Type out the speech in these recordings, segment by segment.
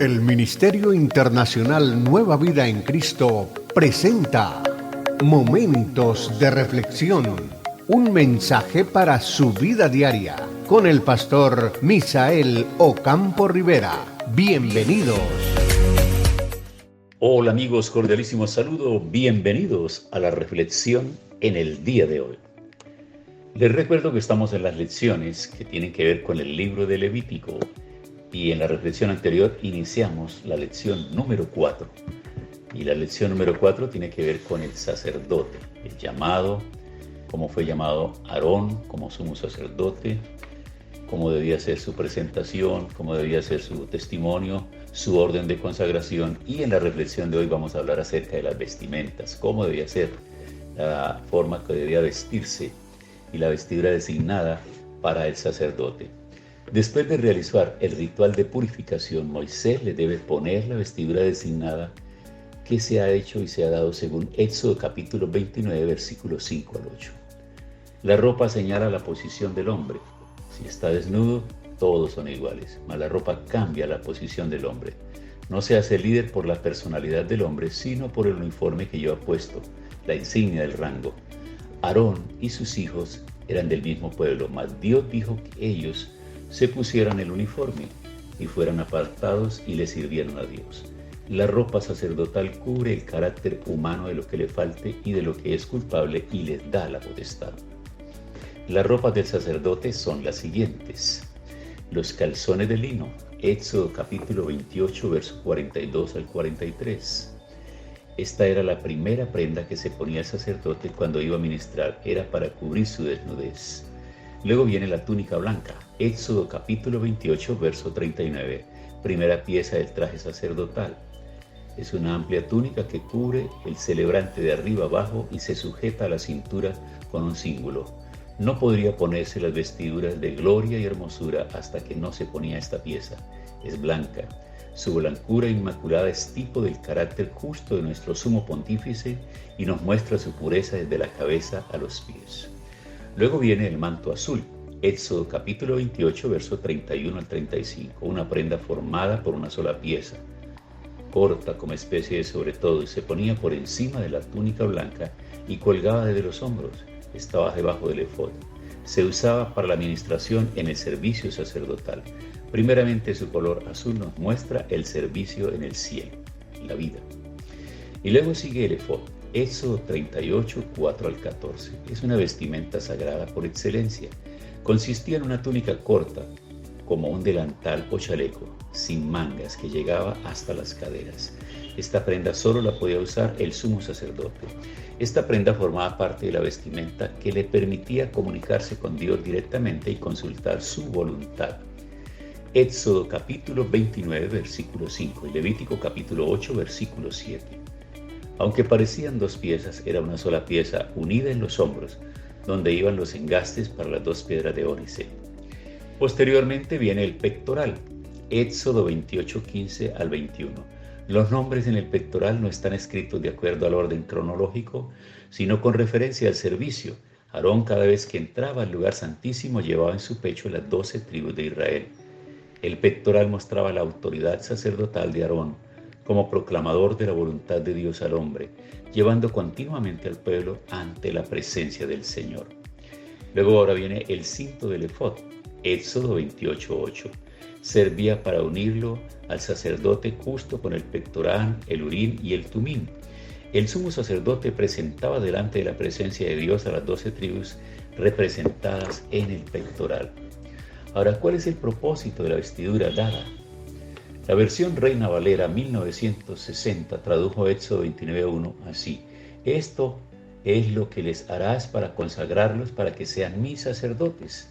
El Ministerio Internacional Nueva Vida en Cristo presenta Momentos de Reflexión, un mensaje para su vida diaria, con el pastor Misael Ocampo Rivera. Bienvenidos. Hola amigos, cordialísimo saludo, bienvenidos a la reflexión en el día de hoy. Les recuerdo que estamos en las lecciones que tienen que ver con el libro de Levítico y en la reflexión anterior iniciamos la lección número 4 y la lección número 4 tiene que ver con el sacerdote, el llamado, cómo fue llamado Aarón como sumo sacerdote, cómo debía ser su presentación, cómo debía ser su testimonio, su orden de consagración, y en la reflexión de hoy vamos a hablar acerca de las vestimentas, cómo debía ser la forma que debía vestirse y la vestidura designada para el sacerdote. Después de realizar el ritual de purificación, Moisés le debe poner la vestidura designada que se ha hecho y se ha dado según Éxodo capítulo 29, versículos 5 al 8. La ropa señala la posición del hombre. Si está desnudo, todos son iguales, mas la ropa cambia la posición del hombre. No se hace líder por la personalidad del hombre, sino por el uniforme que lleva puesto, la insignia del rango. Aarón y sus hijos eran del mismo pueblo, mas Dios dijo que ellos se pusieran el uniforme y fueran apartados y le sirvieron a Dios. La ropa sacerdotal cubre el carácter humano de lo que le falte y de lo que es culpable y les da la potestad. Las ropas del sacerdote son las siguientes: los calzones de lino, Éxodo capítulo 28, verso 42 al 43. Esta era la primera prenda que se ponía el sacerdote cuando iba a ministrar, era para cubrir su desnudez. Luego viene la túnica blanca, Éxodo capítulo 28, verso 39, primera pieza del traje sacerdotal. Es una amplia túnica que cubre el celebrante de arriba abajo y se sujeta a la cintura con un cíngulo. No podría ponerse las vestiduras de gloria y hermosura hasta que no se ponía esta pieza. Es blanca. Su blancura inmaculada es tipo del carácter justo de nuestro sumo pontífice y nos muestra su pureza desde la cabeza a los pies. Luego viene el manto azul, Éxodo capítulo 28, verso 31 al 35, una prenda formada por una sola pieza, corta como especie de sobretodo, y se ponía por encima de la túnica blanca y colgaba desde los hombros. Estaba debajo del efod. Se usaba para la administración en el servicio sacerdotal. Primeramente, su color azul nos muestra el servicio en el cielo, la vida. Y luego sigue el efod, Éxodo 38, 4 al 14. Es una vestimenta sagrada por excelencia. Consistía en una túnica corta, como un delantal o chaleco, sin mangas, que llegaba hasta las caderas. Esta prenda solo la podía usar el sumo sacerdote. Esta prenda formaba parte de la vestimenta que le permitía comunicarse con Dios directamente y consultar su voluntad. Éxodo capítulo 29, versículo 5 y Levítico capítulo 8, versículo 7. Aunque parecían dos piezas, era una sola pieza unida en los hombros, donde iban los engastes para las dos piedras de ónice. Posteriormente viene el pectoral, Éxodo 28, 15 al 21. Los nombres en el pectoral no están escritos de acuerdo al orden cronológico, sino con referencia al servicio. Aarón, cada vez que entraba al lugar santísimo, llevaba en su pecho las 12 tribus de Israel. El pectoral mostraba la autoridad sacerdotal de Aarón como proclamador de la voluntad de Dios al hombre, llevando continuamente al pueblo ante la presencia del Señor. Luego ahora viene el cinto del efod, Éxodo 28, 8. Servía para unirlo al sacerdote justo con el pectoral, el urín y el tumín. El sumo sacerdote presentaba delante de la presencia de Dios a las 12 tribus representadas en el pectoral. Ahora, ¿cuál es el propósito de la vestidura dada? La versión Reina Valera 1960 tradujo Éxodo 29:1 así: esto es lo que les harás para consagrarlos para que sean mis sacerdotes.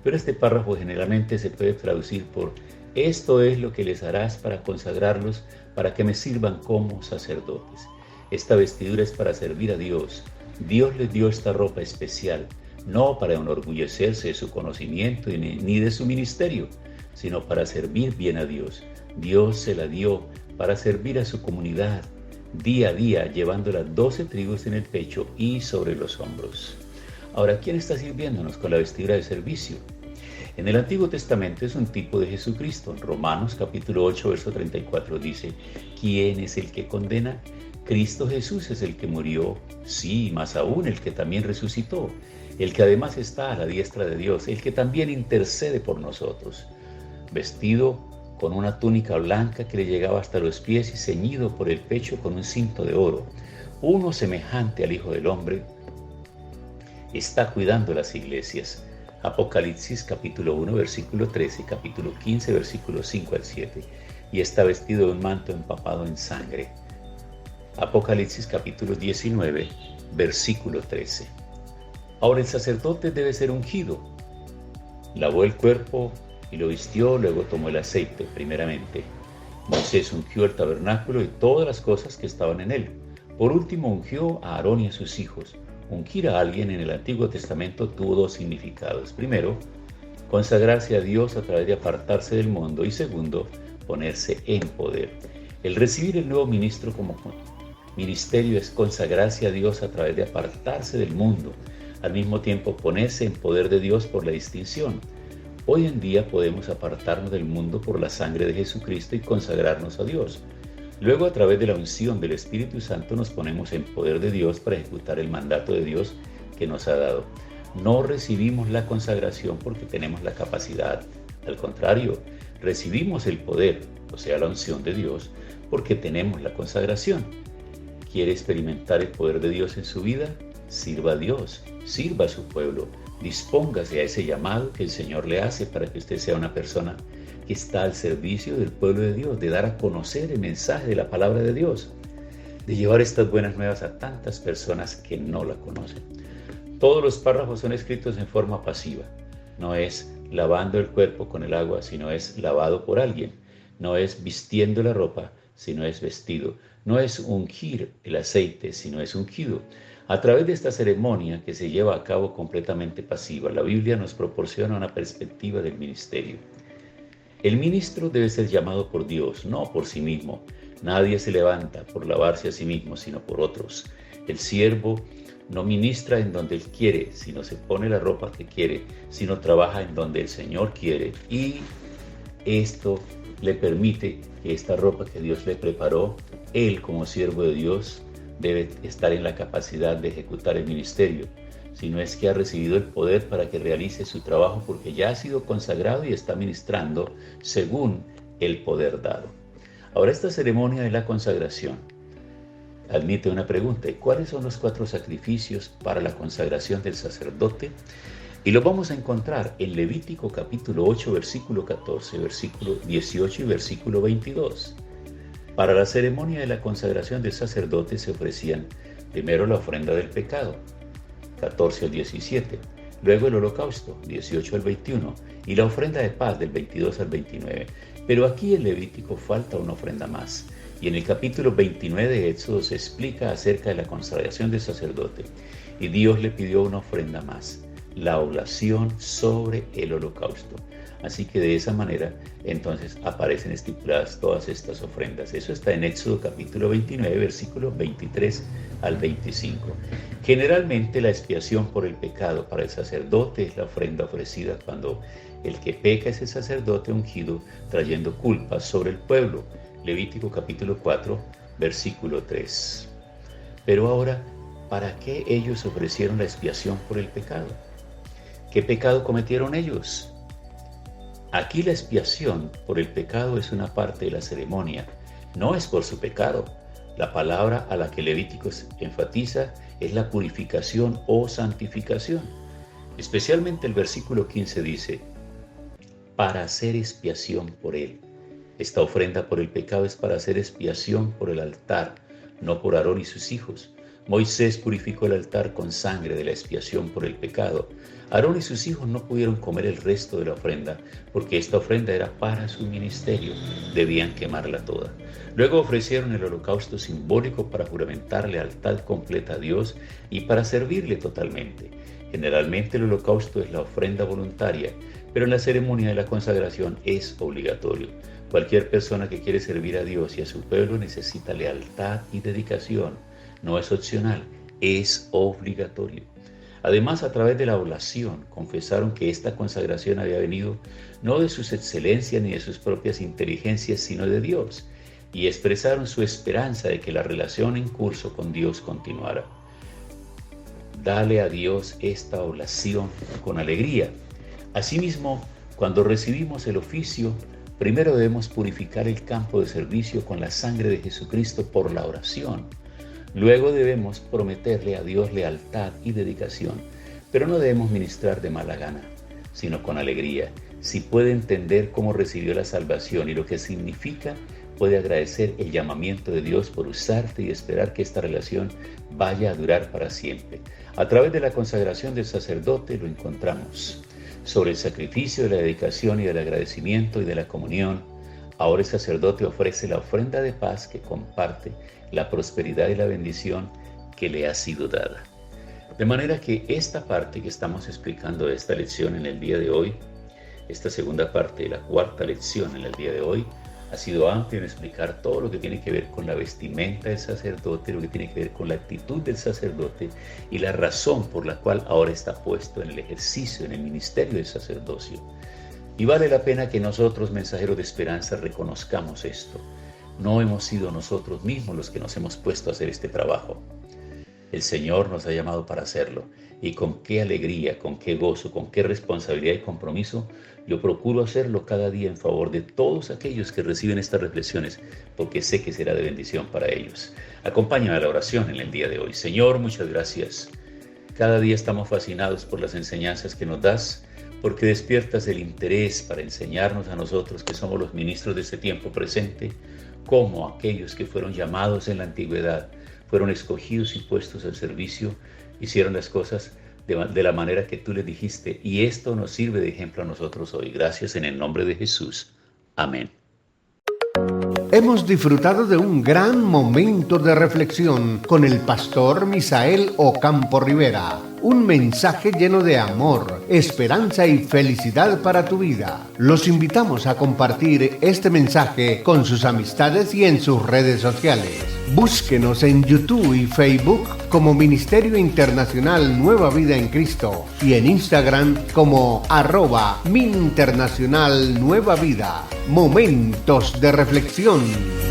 Pero este párrafo generalmente se puede traducir por: esto es lo que les harás para consagrarlos para que me sirvan como sacerdotes. Esta vestidura es para servir a Dios. Dios les dio esta ropa especial, no para enorgullecerse de su conocimiento ni de su ministerio, sino para servir bien a Dios. Dios se la dio para servir a su comunidad, día a día, llevando las 12 tribus en el pecho y sobre los hombros. Ahora, ¿quién está sirviéndonos con la vestidura de servicio? En el Antiguo Testamento es un tipo de Jesucristo. En Romanos capítulo 8, verso 34 dice, ¿quién es el que condena? Cristo Jesús es el que murió, sí, más aún el que también resucitó, el que además está a la diestra de Dios, el que también intercede por nosotros, vestido con una túnica blanca que le llegaba hasta los pies y ceñido por el pecho con un cinto de oro. Uno semejante al Hijo del Hombre está cuidando las iglesias. Apocalipsis capítulo 1, versículo 13, capítulo 15, versículos 5 al 7. Y está vestido de un manto empapado en sangre. Apocalipsis capítulo 19, versículo 13. Ahora el sacerdote debe ser ungido. Lavó el cuerpo y lo vistió, luego tomó el aceite primeramente. Moisés ungió el tabernáculo y todas las cosas que estaban en él. Por último ungió a Aarón y a sus hijos. Ungir a alguien en el Antiguo Testamento tuvo dos significados. Primero, consagrarse a Dios a través de apartarse del mundo, y segundo, ponerse en poder. El recibir el nuevo ministro como ministerio es consagrarse a Dios a través de apartarse del mundo, al mismo tiempo ponerse en poder de Dios por la distinción. Hoy en día podemos apartarnos del mundo por la sangre de Jesucristo y consagrarnos a Dios. Luego, a través de la unción del Espíritu Santo, nos ponemos en poder de Dios para ejecutar el mandato de Dios que nos ha dado. No recibimos la consagración porque tenemos la capacidad. Al contrario, recibimos el poder, o sea, la unción de Dios, porque tenemos la consagración. ¿Quiere experimentar el poder de Dios en su vida? Sirva a Dios, sirva a su pueblo, dispóngase a ese llamado que el Señor le hace para que usted sea una persona que está al servicio del pueblo de Dios, de dar a conocer el mensaje de la palabra de Dios, de llevar estas buenas nuevas a tantas personas que no la conocen. Todos los párrafos son escritos en forma pasiva. No es lavando el cuerpo con el agua, sino es lavado por alguien. No es vistiendo la ropa, sino es vestido. No es ungir el aceite, sino es ungido. A través de esta ceremonia que se lleva a cabo completamente pasiva, la Biblia nos proporciona una perspectiva del ministerio. El ministro debe ser llamado por Dios, no por sí mismo. Nadie se levanta por lavarse a sí mismo, sino por otros. El siervo no ministra en donde él quiere, sino se pone la ropa que quiere, sino trabaja en donde el Señor quiere. Y esto le permite que esta ropa que Dios le preparó, él como siervo de Dios, debe estar en la capacidad de ejecutar el ministerio, si no es que ha recibido el poder para que realice su trabajo porque ya ha sido consagrado y está ministrando según el poder dado. Ahora, esta ceremonia de la consagración admite una pregunta: ¿cuáles son los 4 sacrificios para la consagración del sacerdote? Y lo vamos a encontrar en Levítico capítulo 8, versículo 14, versículo 18 y versículo 22. Para la ceremonia de la consagración del sacerdote se ofrecían primero la ofrenda del pecado, 14 al 17, luego el holocausto, 18 al 21, y la ofrenda de paz, del 22 al 29. Pero aquí en Levítico falta una ofrenda más, y en el capítulo 29 de Éxodo se explica acerca de la consagración del sacerdote, y Dios le pidió una ofrenda más, la oblación sobre el holocausto. Así que de esa manera entonces aparecen estipuladas todas estas ofrendas. Eso está en Éxodo capítulo 29, versículos 23 al 25. Generalmente la expiación por el pecado para el sacerdote es la ofrenda ofrecida cuando el que peca es el sacerdote ungido trayendo culpas sobre el pueblo. Levítico capítulo 4, versículo 3. Pero ahora, ¿para qué ellos ofrecieron la expiación por el pecado? ¿Qué pecado cometieron ellos? Aquí la expiación por el pecado es una parte de la ceremonia, no es por su pecado. La palabra a la que Levítico enfatiza es la purificación o santificación. Especialmente el versículo 15 dice, para hacer expiación por él. Esta ofrenda por el pecado es para hacer expiación por el altar, no por Aarón y sus hijos. Moisés purificó el altar con sangre de la expiación por el pecado. Aarón y sus hijos no pudieron comer el resto de la ofrenda, porque esta ofrenda era para su ministerio, debían quemarla toda. Luego ofrecieron el holocausto simbólico para juramentar lealtad completa a Dios y para servirle totalmente. Generalmente el holocausto es la ofrenda voluntaria, pero en la ceremonia de la consagración es obligatorio. Cualquier persona que quiere servir a Dios y a su pueblo necesita lealtad y dedicación. No es opcional, es obligatorio. Además, a través de la oblación, confesaron que esta consagración había venido no de sus excelencias ni de sus propias inteligencias, sino de Dios, y expresaron su esperanza de que la relación en curso con Dios continuara. Dale a Dios esta oblación con alegría. Asimismo, cuando recibimos el oficio, primero debemos purificar el campo de servicio con la sangre de Jesucristo por la oración. Luego debemos prometerle a Dios lealtad y dedicación, pero no debemos ministrar de mala gana, sino con alegría. Si puede entender cómo recibió la salvación y lo que significa, puede agradecer el llamamiento de Dios por usarte y esperar que esta relación vaya a durar para siempre. A través de la consagración del sacerdote lo encontramos. Sobre el sacrificio de la dedicación y del agradecimiento y de la comunión, ahora el sacerdote ofrece la ofrenda de paz que comparte la prosperidad y la bendición que le ha sido dada. De manera que esta parte que estamos explicando de esta lección en el día de hoy, esta segunda parte de la cuarta lección en el día de hoy, ha sido amplio en explicar todo lo que tiene que ver con la vestimenta del sacerdote, lo que tiene que ver con la actitud del sacerdote y la razón por la cual ahora está puesto en el ejercicio, en el ministerio del sacerdocio. Y vale la pena que nosotros, mensajeros de esperanza, reconozcamos esto. No hemos sido nosotros mismos los que nos hemos puesto a hacer este trabajo. El Señor nos ha llamado para hacerlo, y con qué alegría, con qué gozo, con qué responsabilidad y compromiso yo procuro hacerlo cada día en favor de todos aquellos que reciben estas reflexiones, porque sé que será de bendición para ellos. Acompáñame a la oración en el día de hoy. Señor, muchas gracias. Cada día estamos fascinados por las enseñanzas que nos das, porque despiertas el interés para enseñarnos a nosotros que somos los ministros de este tiempo presente, como aquellos que fueron llamados en la antigüedad, fueron escogidos y puestos al servicio, hicieron las cosas de la manera que tú les dijiste, y esto nos sirve de ejemplo a nosotros hoy. Gracias en el nombre de Jesús. Amén. Hemos disfrutado de un gran momento de reflexión con el pastor Misael Ocampo Rivera. Un mensaje lleno de amor, esperanza y felicidad para tu vida. Los invitamos a compartir este mensaje con sus amistades y en sus redes sociales. Búsquenos en YouTube y Facebook como Ministerio Internacional Nueva Vida en Cristo y en Instagram como @MinInternacional Nueva Vida. Momentos de reflexión.